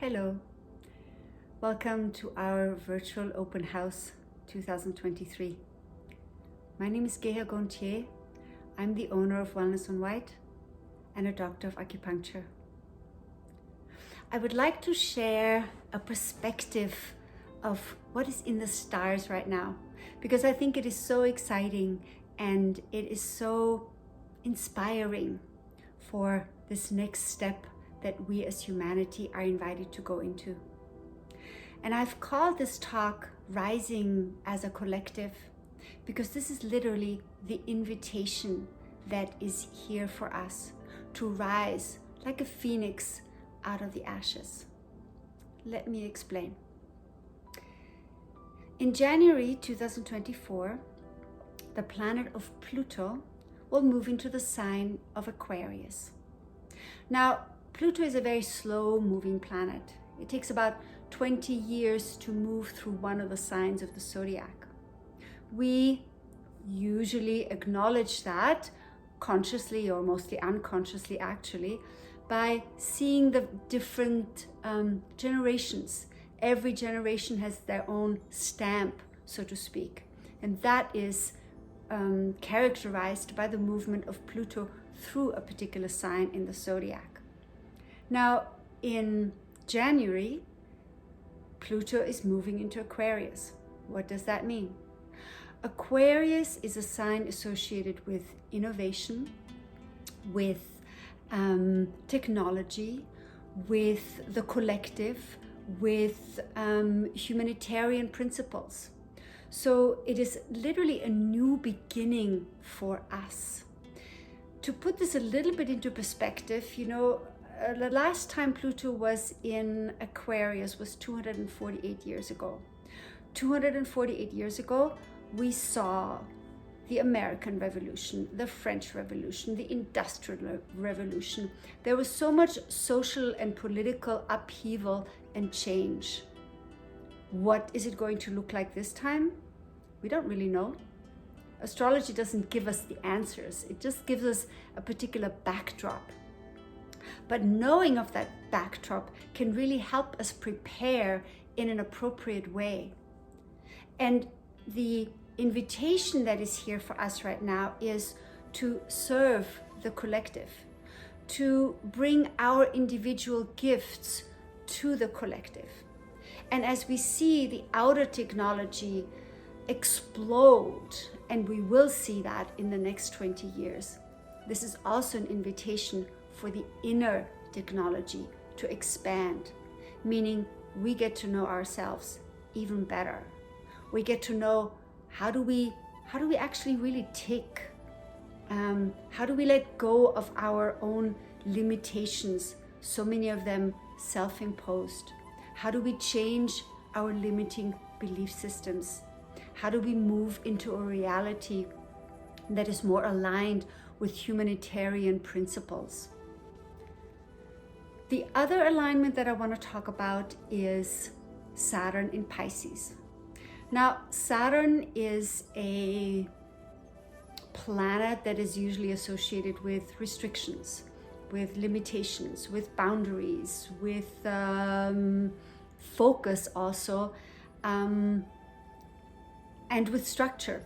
Hello, welcome to our virtual open house 2023. My name is Geha Gonthier. I'm the owner of Wellness on Whyte and a doctor of acupuncture. I would like to share a perspective of what is in the stars right now, because I think it is so exciting and it is so inspiring for this next step that we as humanity are invited to go into. And I've called this talk Rising as a Collective, because this is literally the invitation that is here for us to rise like a phoenix out of the ashes. Let me explain. In January 2024, the planet of Pluto will move into the sign of Aquarius. Now, Pluto is a very slow moving planet. It takes about 20 years to move through one of the signs of the zodiac. We usually acknowledge that consciously, or mostly unconsciously actually, by seeing the different generations. Every generation has their own stamp, so to speak. And that is characterized by the movement of Pluto through a particular sign in the zodiac. Now, in January, Pluto is moving into Aquarius. What does that mean? Aquarius is a sign associated with innovation, with technology, with the collective, with humanitarian principles. So it is literally a new beginning for us. To put this a little bit into perspective, the last time Pluto was in Aquarius was 248 years ago. 248 years ago, we saw the American Revolution, the French Revolution, the Industrial Revolution. There was so much social and political upheaval and change. What is it going to look like this time? We don't really know. Astrology doesn't give us the answers. It just gives us a particular backdrop. But knowing of that backdrop can really help us prepare in an appropriate way. And the invitation that is here for us right now is to serve the collective, to bring our individual gifts to the collective. And as we see the outer technology explode, and we will see that in the next 20 years, this is also an invitation for the inner technology to expand, meaning we get to know ourselves even better. We get to know how do we actually really tick? How do we let go of our own limitations, so many of them self-imposed? How do we change our limiting belief systems? How do we move into a reality that is more aligned with humanitarian principles? The other alignment that I want to talk about is Saturn in Pisces. Now, Saturn is a planet that is usually associated with restrictions, with limitations, with boundaries, with focus also, and with structure.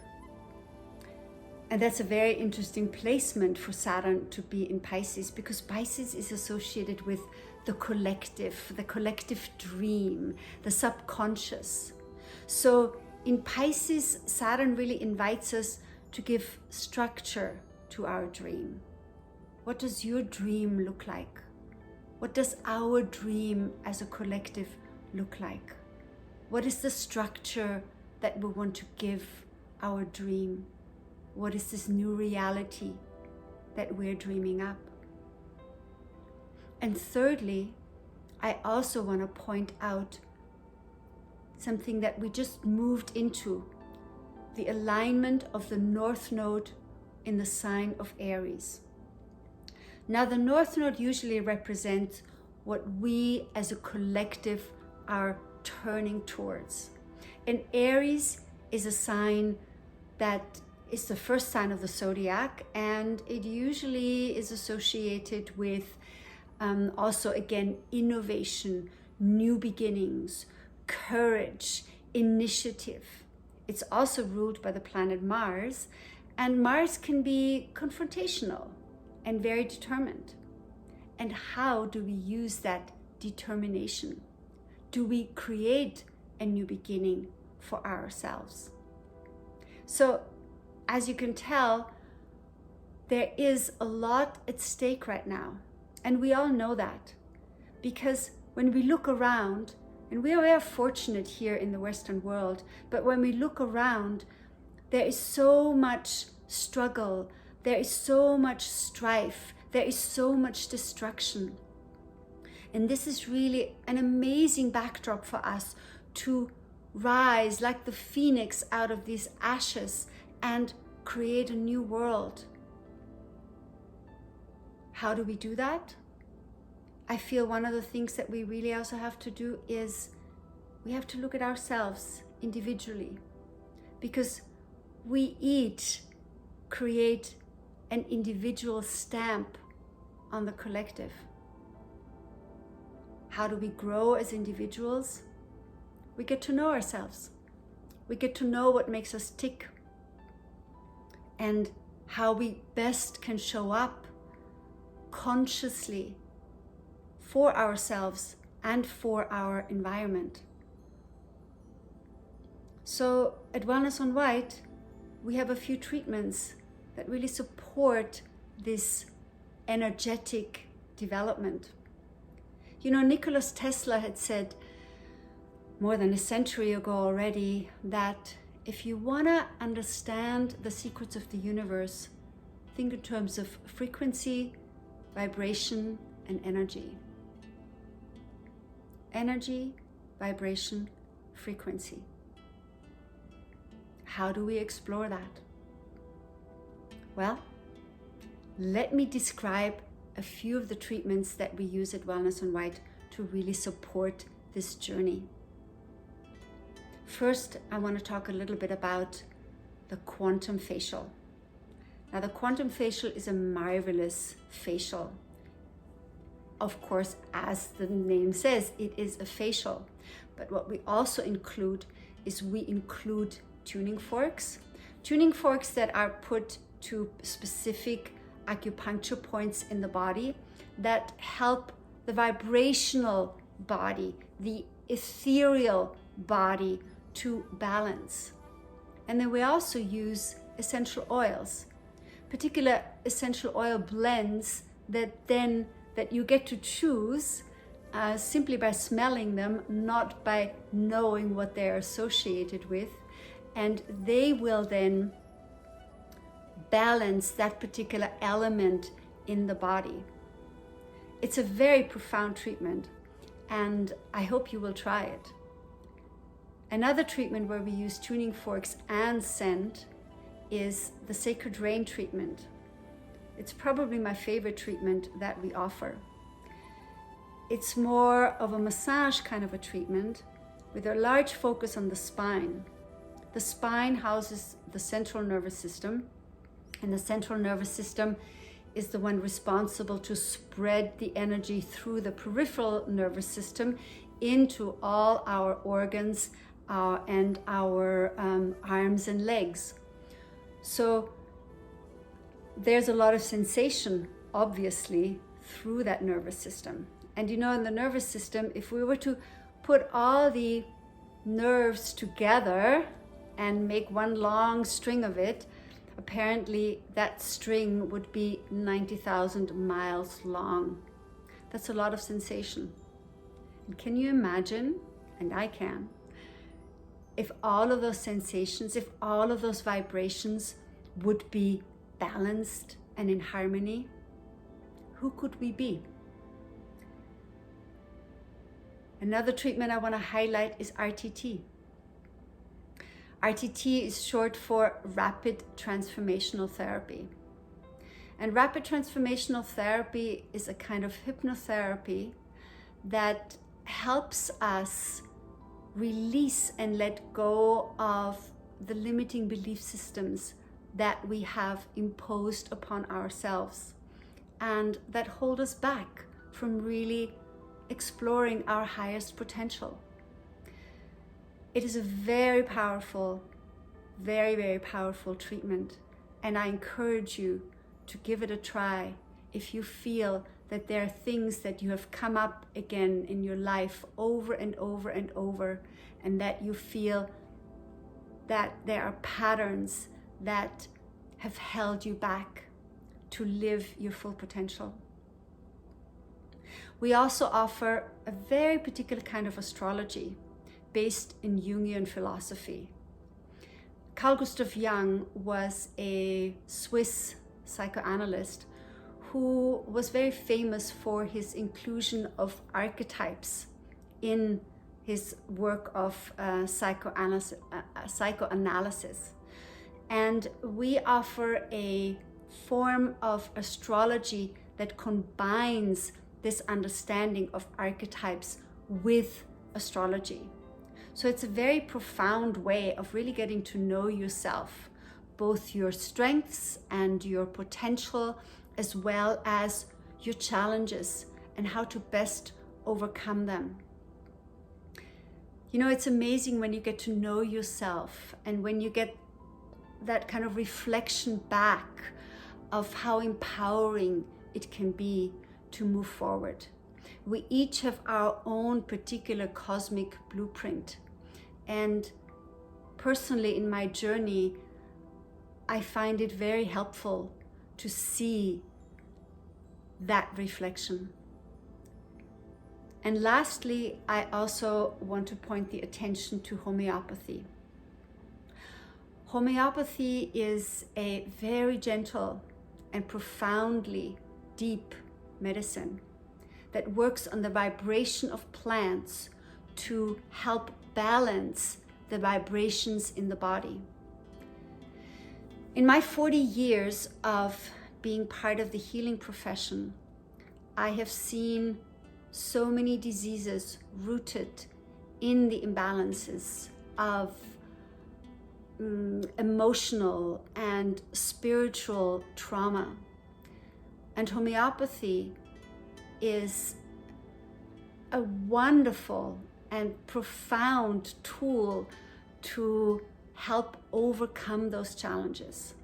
And that's a very interesting placement for Saturn to be in Pisces, because Pisces is associated with the collective dream, the subconscious. So in Pisces, Saturn really invites us to give structure to our dream. What does your dream look like? What does our dream as a collective look like? What is the structure that we want to give our dream? What is this new reality that we're dreaming up? And thirdly, I also want to point out something that we just moved into, the alignment of the North Node in the sign of Aries. Now, the North Node usually represents what we as a collective are turning towards. And Aries is a sign that is the first sign of the zodiac, and it usually is associated with also, again, innovation, new beginnings, courage, initiative. It's also ruled by the planet Mars, and Mars can be confrontational and very determined. And how do we use that determination? Do we create a new beginning for ourselves? So, as you can tell, there is a lot at stake right now. And we all know that. Because when we look around, and we are fortunate here in the Western world, but when we look around, there is so much struggle, there is so much strife, there is so much destruction. And this is really an amazing backdrop for us to rise like the phoenix out of these ashes and create a new world. How do we do that? I feel one of the things that we really also have to do is we have to look at ourselves individually, because we each create an individual stamp on the collective. How do we grow as individuals? We get to know ourselves. We get to know what makes us tick and how we best can show up consciously for ourselves and for our environment. So at Wellness on Whyte, we have a few treatments that really support this energetic development. You know, Nikola Tesla had said more than a century ago already that if you want to understand the secrets of the universe, think in terms of frequency, vibration, and energy. Energy, vibration, frequency. How do we explore that? Well, let me describe a few of the treatments that we use at Wellness on Whyte to really support this journey. First, I want to talk a little bit about the quantum facial. Now, the quantum facial is a marvelous facial. Of course, as the name says, it is a facial. But what we also include is we include tuning forks that are put to specific acupuncture points in the body that help the vibrational body, the ethereal body to balance. And then we also use essential oils, particular essential oil blends that you get to choose simply by smelling them, not by knowing what they're associated with. And they will then balance that particular element in the body. It's a very profound treatment, and I hope you will try it. Another treatment where we use tuning forks and scent is the Sacred Rain treatment. It's probably my favorite treatment that we offer. It's more of a massage kind of a treatment with a large focus on the spine. The spine houses the central nervous system, and the central nervous system is the one responsible to spread the energy through the peripheral nervous system into all our organs and our arms and legs. So there's a lot of sensation, obviously, through that nervous system. And you know, in the nervous system, if we were to put all the nerves together and make one long string of it, apparently that string would be 90,000 miles long. That's a lot of sensation. And can you imagine, and I can, if all of those sensations, if all of those vibrations would be balanced and in harmony, who could we be? Another treatment I want to highlight is RTT. RTT is short for Rapid Transformational Therapy. And Rapid Transformational Therapy is a kind of hypnotherapy that helps us release and let go of the limiting belief systems that we have imposed upon ourselves and that hold us back from really exploring our highest potential. It is a very powerful, very, very powerful treatment, and I encourage you to give it a try if you feel that there are things that you have come up again in your life over and over and over, and that you feel that there are patterns that have held you back to live your full potential. We also offer a very particular kind of astrology based in Jungian philosophy. Carl Gustav Jung was a Swiss psychoanalyst who was very famous for his inclusion of archetypes in his work of psychoanalysis. And we offer a form of astrology that combines this understanding of archetypes with astrology. So it's a very profound way of really getting to know yourself, both your strengths and your potential, as well as your challenges and how to best overcome them. You know, it's amazing when you get to know yourself and when you get that kind of reflection back of how empowering it can be to move forward. We each have our own particular cosmic blueprint. And personally, in my journey, I find it very helpful to see that reflection. And lastly, I also want to point the attention to homeopathy. Homeopathy is a very gentle and profoundly deep medicine that works on the vibration of plants to help balance the vibrations in the body. In my 40 years of being part of the healing profession, I have seen so many diseases rooted in the imbalances of emotional and spiritual trauma. And homeopathy is a wonderful and profound tool to help overcome those challenges.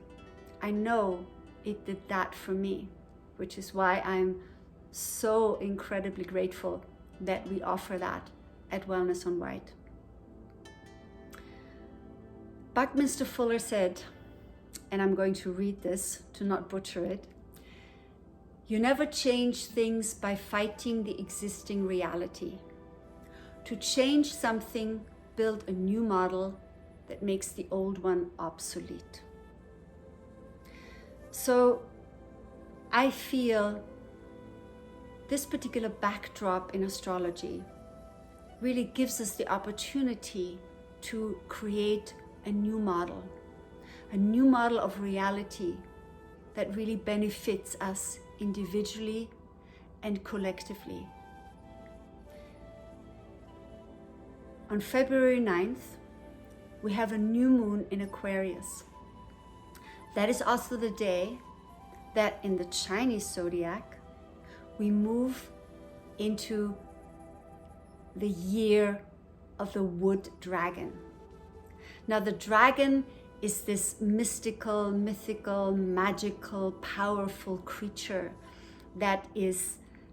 I know it did that for me, which is why I'm so incredibly grateful that we offer that at Wellness on Whyte. Buckminster Fuller said, and I'm going to read this to not butcher it, "You never change things by fighting the existing reality. To change something, build a new model that makes the old one obsolete." So I feel this particular backdrop in astrology really gives us the opportunity to create a new model of reality that really benefits us individually and collectively. On February 9th, we have a new moon in Aquarius. That is also the day that in the Chinese zodiac, we move into the year of the wood dragon. Now, the dragon is this mystical, mythical, magical, powerful creature that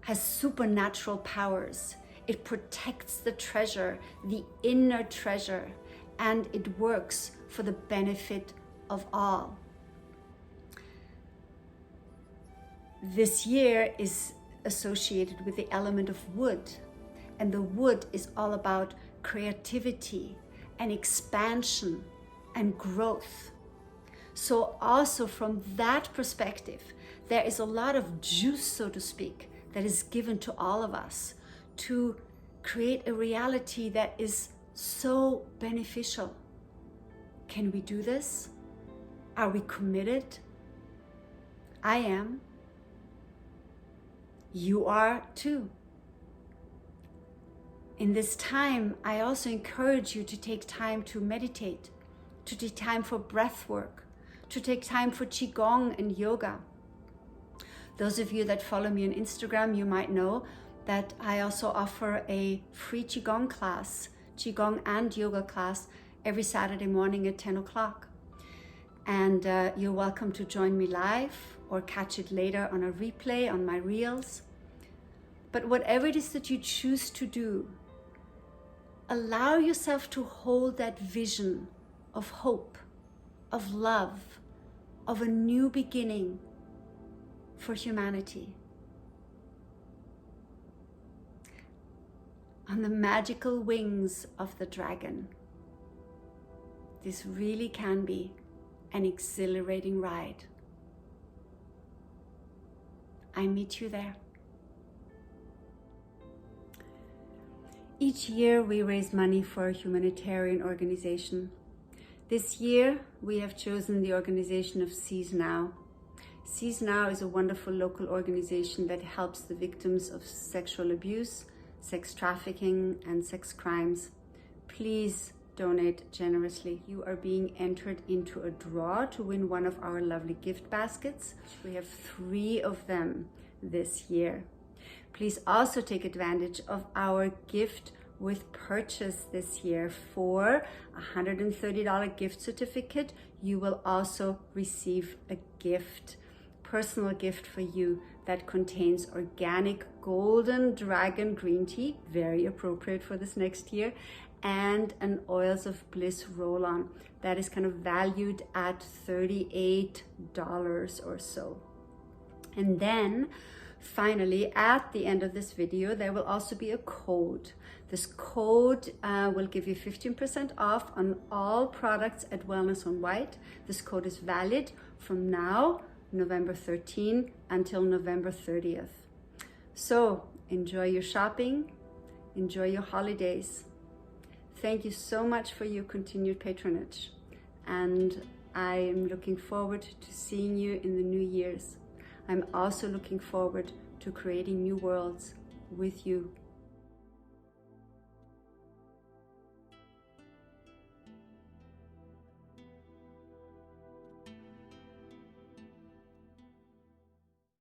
has supernatural powers. It protects the treasure, the inner treasure, and it works for the benefit of all. This year is associated with the element of wood, and the wood is all about creativity and expansion and growth. So also from that perspective, there is a lot of juice, so to speak, that is given to all of us to create a reality that is so beneficial. Can we do this? Are we committed? I am. You are too. In this time, I also encourage you to take time to meditate, to take time for breath work, to take time for Qigong and yoga. Those of you that follow me on Instagram, you might know that I also offer a free Qigong class, Qigong and yoga class, every Saturday morning at 10 o'clock. And you're welcome to join me live or catch it later on a replay on my reels. But whatever it is that you choose to do, allow yourself to hold that vision of hope, of love, of a new beginning for humanity. On the magical wings of the dragon, this really can be an exhilarating ride. I meet you there. Each year we raise money for a humanitarian organization. This year we have chosen the organization of Seize Now. Seize Now is a wonderful local organization that helps the victims of sexual abuse, sex trafficking, and sex crimes. Please donate generously. You are being entered into a draw to win one of our lovely gift baskets. We have 3 of them this year. Please also take advantage of our gift with purchase this year. For a $130 gift certificate, you will also receive a gift, personal gift for you, that contains organic golden dragon green tea, very appropriate for this next year, and an Oils of Bliss roll-on that is kind of valued at $38 or so. And then finally, at the end of this video, there will also be a code. This code will give you 15% off on all products at Wellness on Whyte. This code is valid from now, November 13, until November 30th. So enjoy your shopping, enjoy your holidays. Thank you so much for your continued patronage. And I am looking forward to seeing you in the new years. I'm also looking forward to creating new worlds with you.